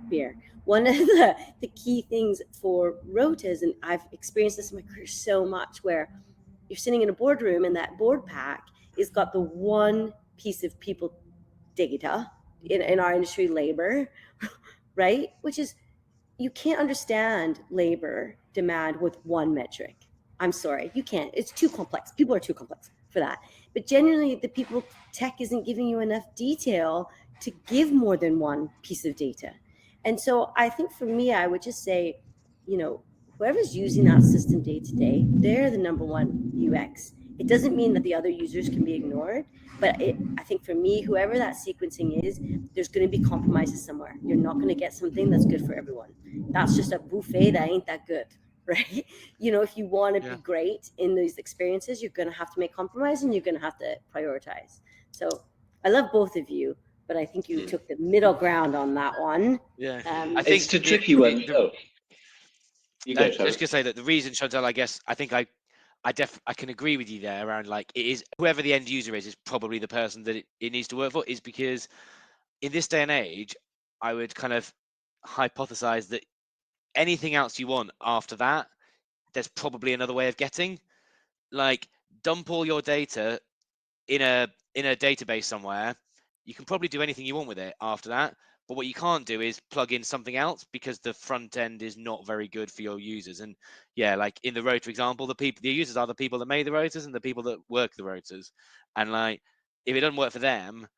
beer. One of the key things for Rotas, and I've experienced this in my career so much, where you're sitting in a boardroom and that board pack is got the one piece of people data, in our industry, labor, right? Which is, you can't understand labor demand with one metric. I'm sorry, you can't. It's too complex. People are too complex for that. But genuinely, tech isn't giving you enough detail to give more than one piece of data. And so I think for me, I would just say, whoever's using that system day to day, they're the number one UX. It doesn't mean that the other users can be ignored, but I think for me, whoever that sequencing is, there's going to be compromises somewhere. You're not going to get something that's good for everyone. That's just a buffet that ain't that good, right? If you want to be great in those experiences, you're going to have to make compromise and you're going to have to prioritize. So I love both of you, but I think you took the middle ground on that one. Yeah, I think it's a tricky one. You go, I was Travis. gonna say that the reason, Chantal, I guess I think I can agree with you there around, like, it is whoever the end user is probably the person that it needs to work for, is because in this day and age, I would kind of hypothesize that anything else you want after that, there's probably another way of getting. Like, dump all your data in a database somewhere. You can probably do anything you want with it after that. But what you can't do is plug in something else, because the front end is not very good for your users. And yeah, like in the rotor example, the users are the people that made the rotors and the people that work the rotors. And like, if it doesn't work for them,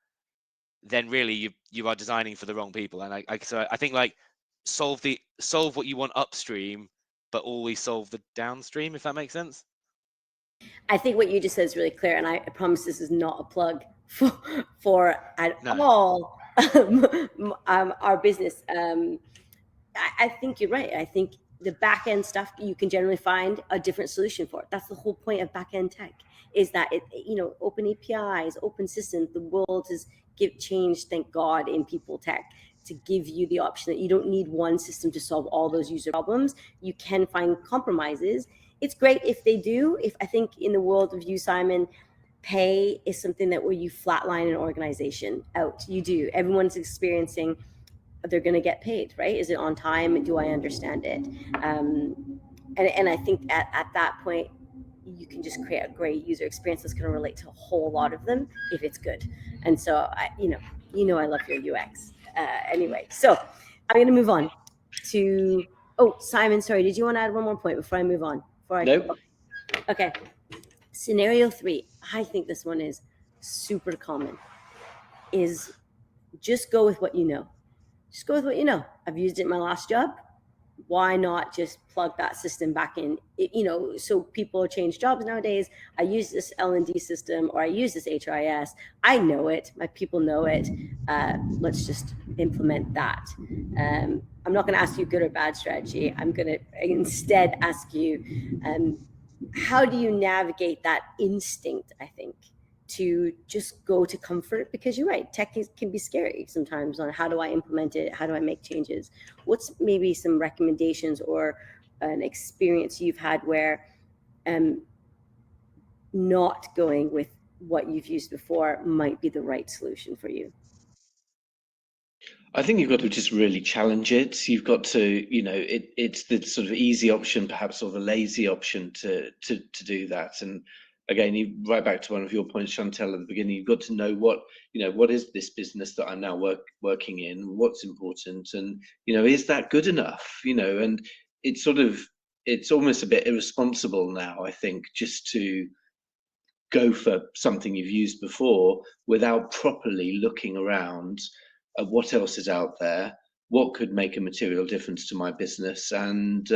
then really you are designing for the wrong people. And so I think, like, solve what you want upstream, but always solve the downstream, if that makes sense. I think what you just said is really clear, and I promise this is not a plug for at all our business. I think you're right. I think the back end stuff you can generally find a different solution for. That's the whole point of back end tech, is that open APIs, open systems. The world has changed, thank God, in people tech, to give you the option that you don't need one system to solve all those user problems. You can find compromises. It's great if they do. If I think in the world of you, Simon, pay is something that where you flatline an organization out. You do. Everyone's experiencing they're going to get paid, right? Is it on time? Do I understand it? And I think at that point, you can just create a great user experience that's going to relate to a whole lot of them if it's good. And so, I love your UX. Anyway, so I'm going to move on to, Simon, sorry, did you want to add one more point before I move on? Nope. Okay. Scenario 3, I think this one is super common, is just go with what you know. Just go with what you know. I've used it in my last job. Why not just plug that system back in? So people change jobs nowadays. I use this L&D system, or I use this HRIS. I know it. My people know it. Let's just implement that. I'm not going to ask you good or bad strategy. I'm going to instead ask you, how do you navigate that instinct, I think, to just go to comfort? Because you're right, tech can be scary sometimes on how do I implement it, how do I make changes. What's maybe some recommendations or an experience you've had where not going with what you've used before might be the right solution for you? I think you've got to just really challenge it. You've got to, it's the sort of easy option, perhaps, or the lazy option to do that. And again, right back to one of your points, Chantal, at the beginning, you've got to know what is this business that I'm now working in, what's important, and is that good enough? And it's almost a bit irresponsible now, I think, just to go for something you've used before without properly looking around at what else is out there, what could make a material difference to my business, and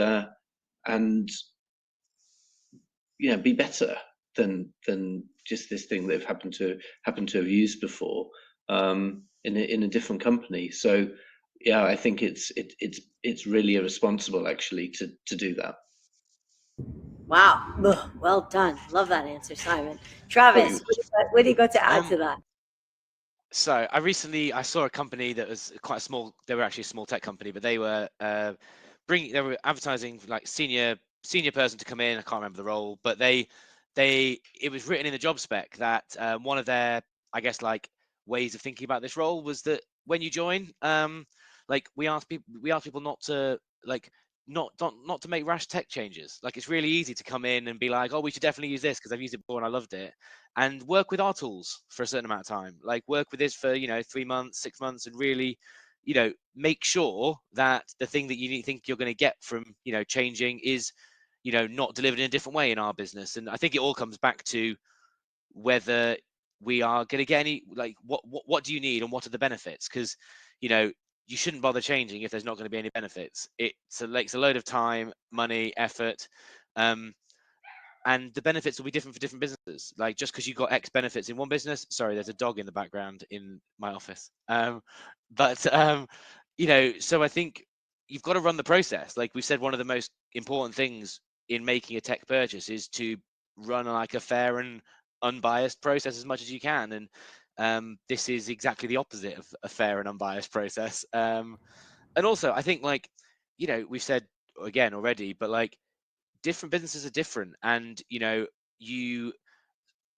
be better than just this thing that have happened to have used before in a different company. So yeah, I think it's really irresponsible, actually, to do that. Wow. Ugh, well done. Love that answer, Simon. Travis, what do you got to add to that? So I saw a company that was quite a small. They were actually a small tech company, but they were they were advertising like senior person to come in. I can't remember the role, but it was written in the job spec that one of their, I guess, like, ways of thinking about this role was that when you join, like, we ask people not to, like, not to make rash tech changes. Like, it's really easy to come in and be like, oh, we should definitely use this because I've used it before and I loved it, and work with our tools for a certain amount of time. Like, work with this for 3 months, 6 months, and really make sure that the thing that you think you're going to get from changing is not delivered in a different way in our business. And I think it all comes back to whether we are going to get any, like, what do you need and what are the benefits? Because you shouldn't bother changing if there's not going to be any benefits. It takes a load of time, money, effort, and the benefits will be different for different businesses. Like, just because you got X benefits in one business, sorry, there's a dog in the background in my office. So I think you've got to run the process. Like we said, one of the most important things in making a tech purchase is to run like a fair and unbiased process as much as you can. And this is exactly the opposite of a fair and unbiased process. And also, I think, like, we've said again already, but like, different businesses are different. And I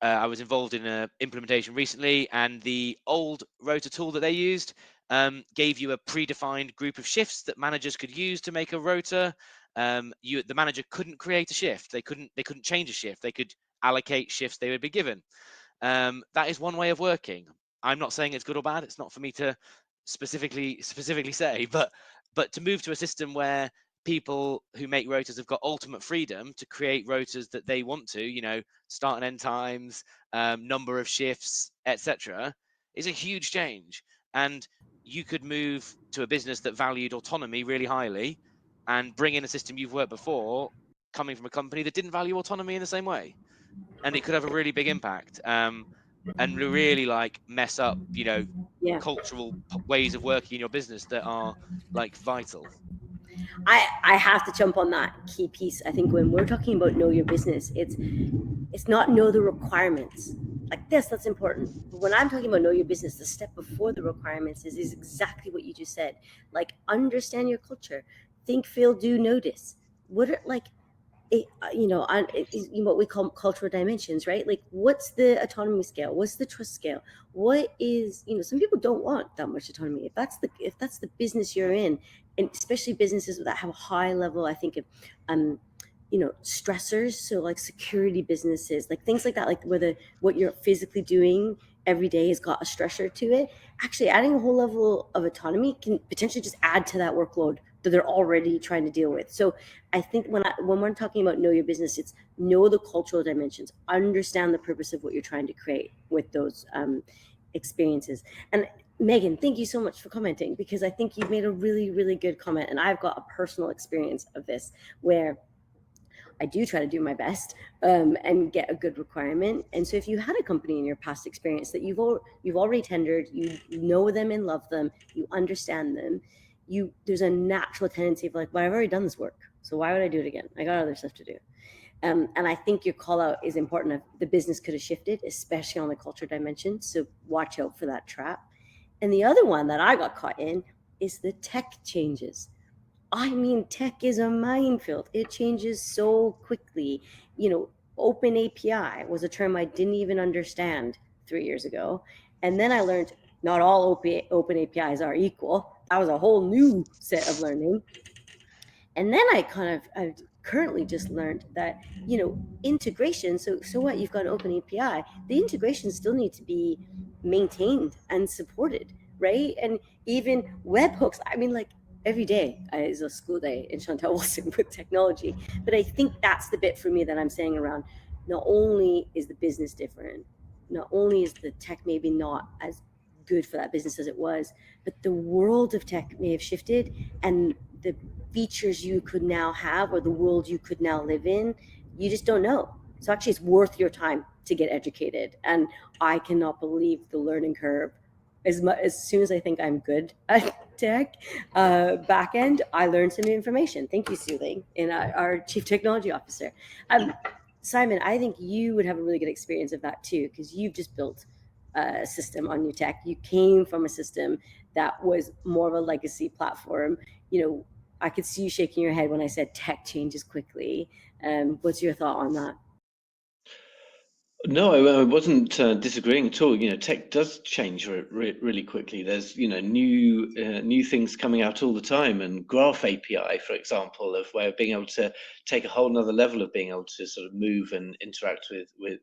was involved in an implementation recently, and the old rota tool that they used gave you a predefined group of shifts that managers could use to make a rota. The manager couldn't create a shift. They couldn't change a shift. They could allocate shifts they would be given. That is one way of working. I'm not saying it's good or bad. It's not for me to specifically say, but to move to a system where people who make rotas have got ultimate freedom to create rotas that they want to, start and end times, number of shifts, etc., is a huge change. And you could move to a business that valued autonomy really highly and bring in a system you've worked before coming from a company that didn't value autonomy in the same way, and it could have a really big impact, and really like mess up Yeah. cultural ways of working in your business that are like vital. I have to jump on that key piece. I think when we're talking about know your business, it's not know the requirements. Like this, that's important. But when I'm talking about know your business, the step before the requirements is exactly what you just said. Like understand your culture. Think, feel, do, notice. What are like what we call cultural dimensions, right? Like, what's the autonomy scale? What's the trust scale? What is, some people don't want that much autonomy. If that's the business you're in, and especially businesses that have a high level, I think, of, stressors. So like security businesses, like things like that, like what you're physically doing every day has got a stressor to it. Actually, adding a whole level of autonomy can potentially just add to that workload that they're already trying to deal with. So I think when we're talking about know your business, it's know the cultural dimensions, understand the purpose of what you're trying to create with those experiences. And Megan, thank you so much for commenting, because I think you've made a really, really good comment. And I've got a personal experience of this where I do try to do my best and get a good requirement. And so if you had a company in your past experience that you've already tendered, you know them and love them, you understand them, there's a natural tendency of like, well, I've already done this work, so why would I do it again? I got other stuff to do. And I think your call out is important. The business could have shifted, especially on the culture dimension. So watch out for that trap. And the other one that I got caught in is the tech changes. I mean, tech is a minefield. It changes so quickly. Open API was a term I didn't even understand 3 years ago. And then I learned not all open APIs are equal. That was a whole new set of learning. And then I've currently just learned that, integration. So what? You've got an open API. The integrations still need to be maintained and supported, right? And even webhooks. I mean, like, every day is a school day in Chantal Wilson with technology. But I think that's the bit for me that I'm saying around, not only is the business different, not only is the tech maybe not as good for that business as it was, but the world of tech may have shifted, and the features you could now have, or the world you could now live in, you just don't know. So actually, it's worth your time to get educated. And I cannot believe the learning curve. As soon as I think I'm good at tech back end, I learned some new information. Thank you, Sooling, and our chief technology officer. Simon, I think you would have a really good experience of that too, because you've just built a system on new tech. You came from a system that was more of a legacy platform. I could see you shaking your head when I said tech changes quickly. What's your thought on that? No, I wasn't disagreeing at all. Tech does change really quickly. There's new things coming out all the time, and Graph API, for example, of way of being able to take a whole nother level of being able to sort of move and interact with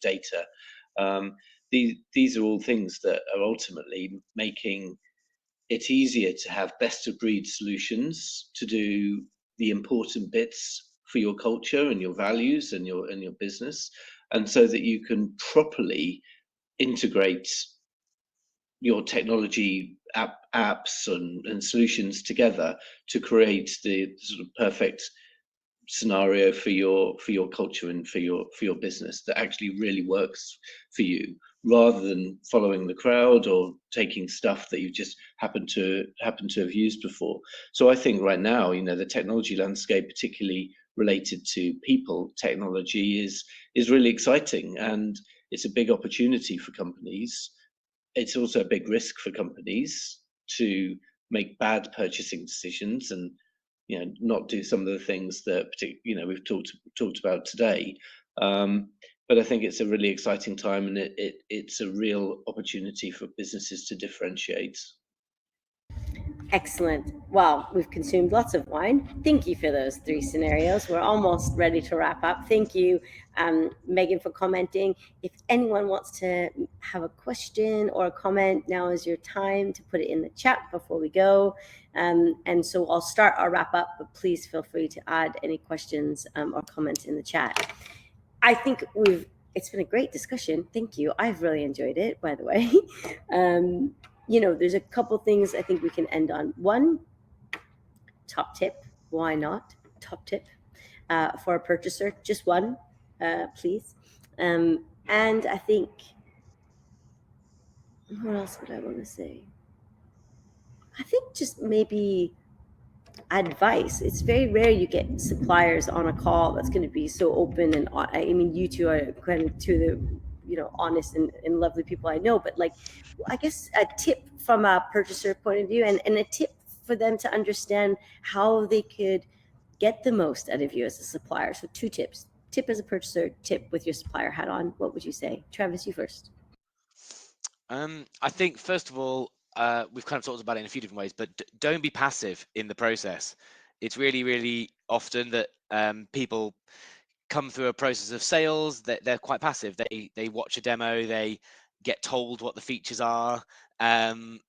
data. These are all things that are ultimately making it easier to have best of breed solutions to do the important bits for your culture and your values and your business, and so that you can properly integrate your technology apps and solutions together to create the sort of perfect scenario for your culture and for your business that actually really works for you, rather than following the crowd or taking stuff that you just happen to have used before. So I think right now, the technology landscape, particularly related to people technology, is really exciting, and it's a big opportunity for companies. It's also a big risk for companies to make bad purchasing decisions and not do some of the things that we've talked about today. But I think it's a really exciting time, and it's a real opportunity for businesses to differentiate. Excellent. Well, we've consumed lots of wine. Thank you for those 3 scenarios. We're almost ready to wrap up. Thank you, Megan, for commenting. If anyone wants to have a question or a comment, now is your time to put it in the chat before we go. And so I'll start our wrap up, but please feel free to add any questions or comments in the chat. I think it's been a great discussion. Thank you. I've really enjoyed it, by the way. There's a couple things I think we can end on. One, top tip. Why not? Top tip for a purchaser. Just one, please. And I think, what else would I want to say? I think just maybe advice. It's very rare you get suppliers on a call that's going to be so open and I mean, you two are kind of two of the honest and lovely people I know, but I guess a tip from a purchaser point of view and a tip for them to understand how they could get the most out of you as a supplier. So 2 tips. Tip as a purchaser, tip with your supplier hat on. What would you say? Travis, you first. I think, first of all, we've kind of talked about it in a few different ways, but don't be passive in the process. It's really, really often that people come through a process of sales that they're quite passive. They watch a demo, they get told what the features are, and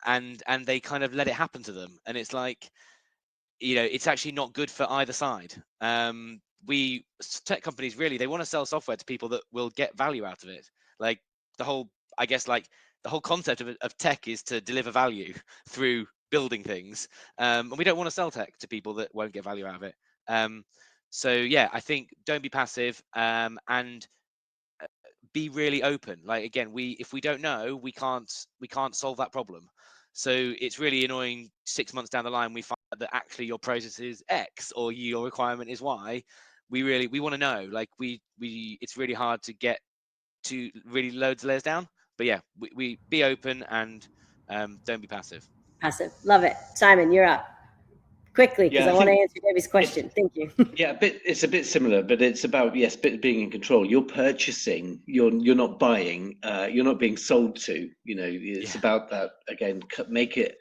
they kind of let it happen to them. And it's like, it's actually not good for either side. Tech companies, really, they want to sell software to people that will get value out of it. Like the whole concept of tech is to deliver value through building things, and we don't want to sell tech to people that won't get value out of it. So yeah, I think don't be passive, and be really open. Like, again, if we don't know, we can't solve that problem. So it's really annoying 6 months down the line we find that actually your process is X or your requirement is Y. We want to know. Like it's really hard to get to really loads of layers down. But yeah, we be open and don't be passive. Passive. Love it. Simon, you're up. Quickly, because Yeah, I want to answer Debbie's question. Thank you. Yeah, it's a bit similar, but it's about, yes, being in control. You're purchasing. You're not buying. You're not being sold to. It's about that again. Make it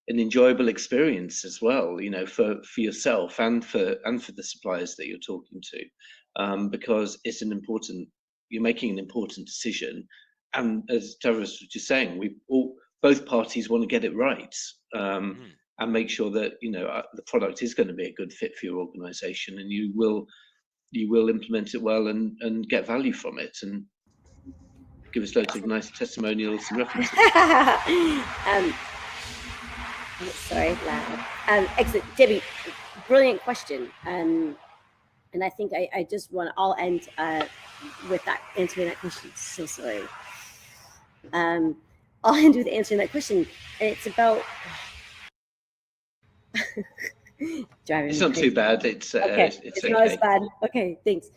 an enjoyable experience as well. For yourself and for the suppliers that you're talking to, because it's you're making an important decision, and as Travis was just saying, both parties want to get it right. And make sure that the product is going to be a good fit for your organization, and you will implement it well and get value from it, and give us loads of nice testimonials and references. Sorry, loud. Excellent, Debbie. Brilliant question. And I think I'll end with that, answering that question. So sorry. I'll end with answering that question, and it's about. It's not too bad. It's okay. It's not as bad. Okay, thanks.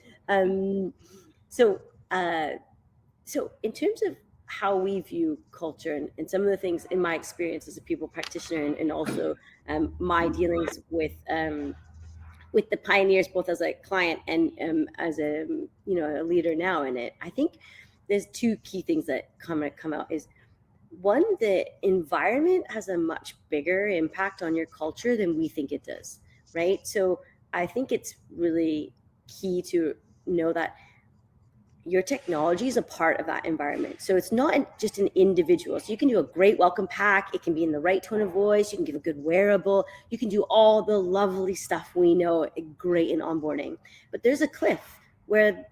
So in terms of how we view culture and some of the things in my experience as a people practitioner and also my dealings with the pioneers, both as a client and as a a leader now in it, I think there's 2 key things that come out is, one, the environment has a much bigger impact on your culture than we think it does, right? So I think it's really key to know that your technology is a part of that environment. So it's not just an individual. So you can do a great welcome pack. It can be in the right tone of voice. You can give a good wearable. You can do all the lovely stuff we know great in onboarding. But there's a cliff where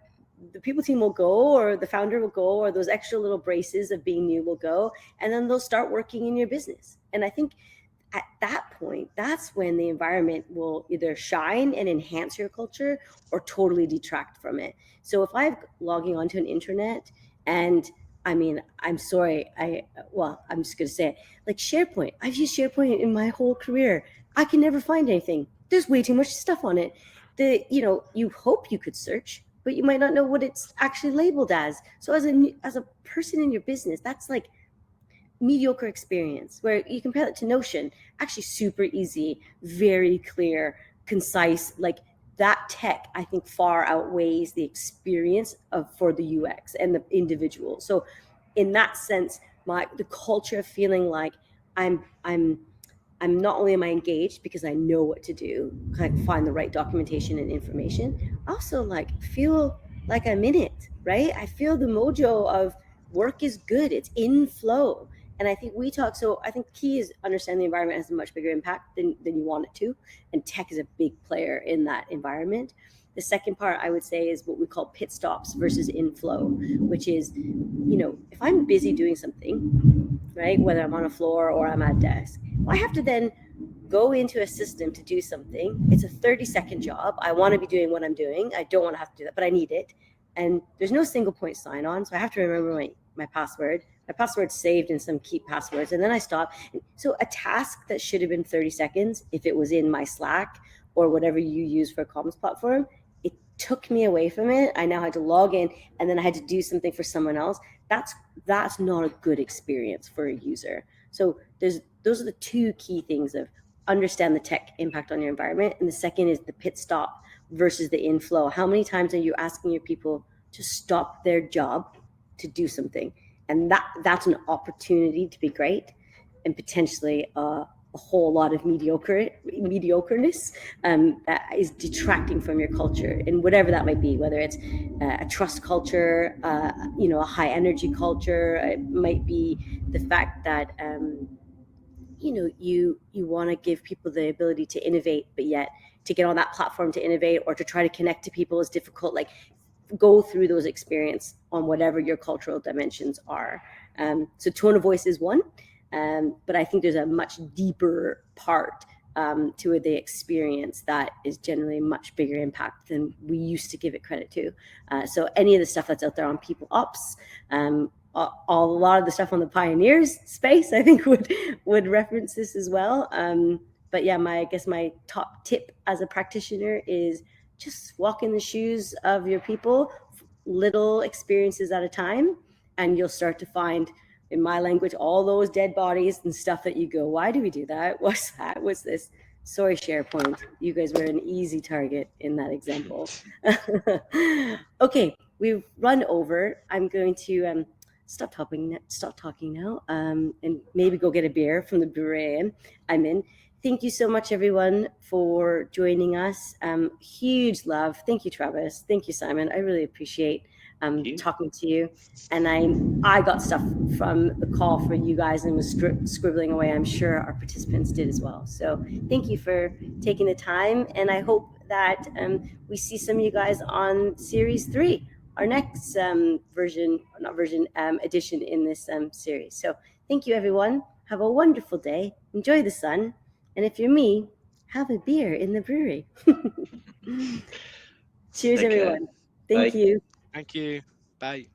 the people team will go, or the founder will go, or those extra little braces of being new will go, and then they'll start working in your business. And I think at that point, that's when the environment will either shine and enhance your culture or totally detract from it. So if I'm logging onto an internet, and I mean, I'm sorry, I'm just gonna say it, like SharePoint. I've used SharePoint in my whole career. I can never find anything. There's way too much stuff on it. You hope you could search, but you might not know what it's actually labeled as. So as a person in your business, that's like mediocre experience. Where you compare it to Notion, actually super easy, very clear, concise. Like that tech, I think, far outweighs the experience for the UX and the individual. So in that sense, the culture of feeling like I'm not only am I engaged because I know what to do, I can find the right documentation and information, I also like feel like I'm in it, right? I feel the mojo of work is good. It's in flow. And I think I think key is understanding the environment has a much bigger impact than you want it to. And tech is a big player in that environment. The second part I would say is what we call pit stops versus inflow, which is, if I'm busy doing something, right, whether I'm on a floor or I'm at a desk, I have to then go into a system to do something. It's a 30-second job. I want to be doing what I'm doing. I don't want to have to do that, but I need it. And there's no single point sign on. So I have to remember my password. My password's saved in some keep passwords. And then I stop. So a task that should have been 30 seconds, if it was in my Slack or whatever you use for a comms platform, it took me away from it. I now had to log in, and then I had to do something for someone else. That's not a good experience for a user. So those are the two key things of understand the tech impact on your environment. And the second is the pit stop versus the inflow. How many times are you asking your people to stop their job to do something? And that's an opportunity to be great, and potentially a whole lot of mediocreness that is detracting from your culture, and whatever that might be, whether it's a trust culture, a high energy culture. It might be the fact that you want to give people the ability to innovate, but yet to get on that platform to innovate or to try to connect to people is difficult. Like, go through those experience on whatever your cultural dimensions are. So tone of voice is one, but I think there's a much deeper part to the experience that is generally a much bigger impact than we used to give it credit to. So any of the stuff that's out there on people ops, a lot of the stuff on the pioneers space, I think would reference this as well. But yeah, I guess my top tip as a practitioner is just walk in the shoes of your people, little experiences at a time, and you'll start to find, in my language, all those dead bodies and stuff that you go, why do we do that? What's that? What's this? Sorry, SharePoint. You guys were an easy target in that example. Okay, we've run over. I'm going to stop talking now, and maybe go get a beer from the brewery I'm in. Thank you so much, everyone, for joining us. Huge love. Thank you, Travis. Thank you, Simon. I really appreciate talking to you. And I got stuff from the call for you guys and was scribbling away. I'm sure our participants did as well. So thank you for taking the time. And I hope that we see some of you guys on Series 3, our next edition in this series. So thank you, everyone. Have a wonderful day. Enjoy the sun. And if you're me, have a beer in the brewery. Cheers, everyone. Thank you. Thank you. Bye.